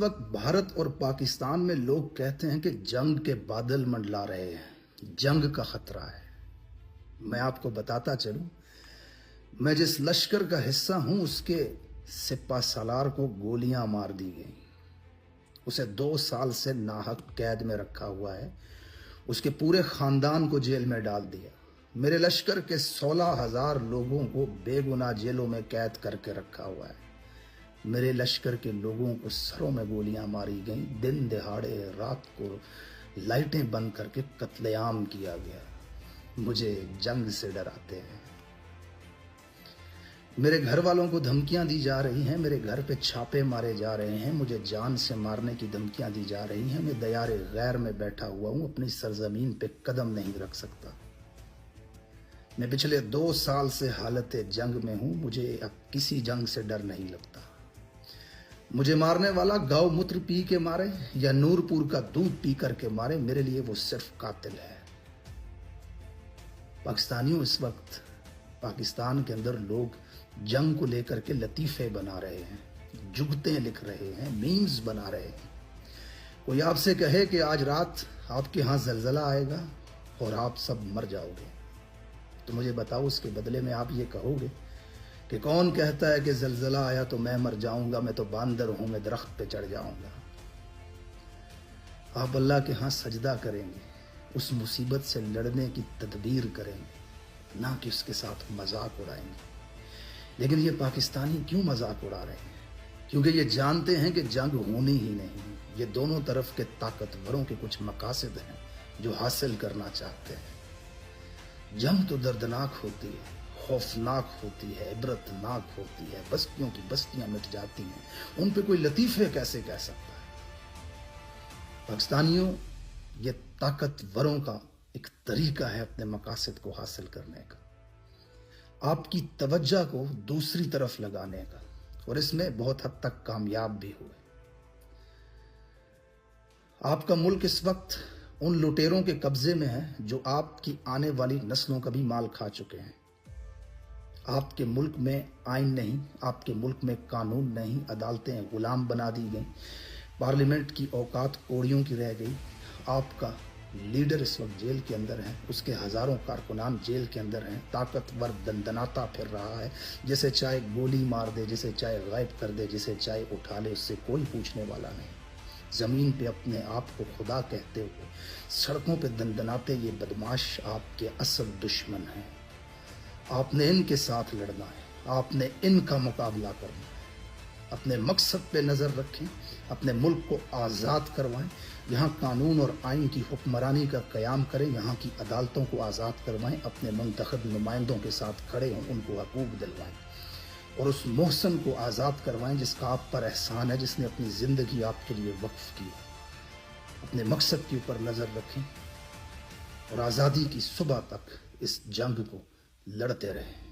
वक्त भारत और पाकिस्तान में लोग कहते हैं कि जंग के बादल मंडला रहे हैं, जंग का खतरा है। मैं आपको बताता चलूं, मैं जिस लश्कर का हिस्सा हूं उसके सिपा सालार को गोलियां मार दी गई। उसे 2 साल से नाहक कैद में रखा हुआ है। उसके पूरे खानदान को जेल में डाल दिया। मेरे लश्कर के 16,000 लोगों को बेगुनाह जेलों में कैद करके रखा हुआ है। मेरे लश्कर के लोगों को सरों में गोलियां मारी गईं। दिन दिहाड़े रात को लाइटें बंद करके कत्लेआम किया गया। मुझे जंग से डराते हैं। मेरे घर वालों को धमकियां दी जा रही हैं। मेरे घर पे छापे मारे जा रहे हैं। मुझे जान से मारने की धमकियां दी जा रही हैं। मैं दयारे गैर में बैठा हुआ हूं, अपनी सरजमीन पे कदम नहीं रख सकता। मैं पिछले 2 साल से हालत जंग में हूं। मुझे अब किसी जंग से डर नहीं लगता। मुझे मारने वाला गौमूत्र पी के मारे या नूरपुर का दूध पी करके मारे, मेरे लिए वो सिर्फ कातिल है। पाकिस्तानियों, इस वक्त पाकिस्तान के अंदर लोग जंग को लेकर के लतीफे बना रहे हैं, जुगतें लिख रहे हैं, मीम्स बना रहे हैं। कोई आपसे कहे कि आज रात आपके यहाँ जलजला आएगा और आप सब मर जाओगे, तो मुझे बताओ उसके बदले में आप ये कहोगे कि कौन कहता है कि जलजला आया तो मैं मर जाऊंगा, मैं तो बांदर हूं, मैं दरख्त पे चढ़ जाऊंगा। आप अल्लाह के यहाँ सजदा करेंगे, उस मुसीबत से लड़ने की तदबीर करेंगे, ना कि उसके साथ मजाक उड़ाएंगे। लेकिन ये पाकिस्तानी क्यों मजाक उड़ा रहे हैं? क्योंकि ये जानते हैं कि जंग होनी ही नहीं। ये दोनों तरफ के ताकतवरों के कुछ मकासद हैं जो हासिल करना चाहते हैं। जंग तो दर्दनाक होती है, खौफनाक होती है, इबरतनाक होती है। बस्तियों की बस्तियां मिट जाती हैं, उन पे कोई लतीफे कैसे कह सकता है? पाकिस्तानियों, ये ताकतवरों का एक तरीका है अपने मकासद को हासिल करने का, आपकी तवज्जो को दूसरी तरफ लगाने का, और इसमें बहुत हद तक कामयाब भी हुए। आपका मुल्क इस वक्त उन लुटेरों के कब्जे में है जो आपकी आने वाली नस्लों का भी माल खा चुके हैं। आपके मुल्क में आइन नहीं, आपके मुल्क में कानून नहीं, अदालतें गुलाम बना दी गई, पार्लियामेंट की औकात कोड़ियों की रह गई। आपका लीडर इस वक्त जेल के अंदर है, उसके हजारों कारकुनान जेल के अंदर हैं। ताकतवर दंदनाता फिर रहा है, जिसे चाहे गोली मार दे, जिसे चाहे गायब कर दे, जिसे चाहे उठा ले, उससे कोई पूछने वाला नहीं। जमीन पे अपने आप को खुदा कहते हुए सड़कों पे दंदनाते ये बदमाश आपके असल दुश्मन हैं। आपने इनके साथ लड़ना है, आपने इनका मुकाबला करना है। अपने मकसद पे नजर रखें, अपने मुल्क को आज़ाद करवाएं, यहाँ कानून और आइन की हुक्मरानी का क़याम करें, यहाँ की अदालतों को आज़ाद करवाएं, अपने मुंतखब नुमाइंदों के साथ खड़े हों, उनको हकूक़ दिलवाएं, और उस मोहसन को आज़ाद करवाएं जिसका आप पर एहसान है, जिसने अपनी ज़िंदगी आपके लिए वक्फ की है। अपने मकसद के ऊपर नज़र रखें और आज़ादी की सुबह तक इस जंग को लड़ते रहें।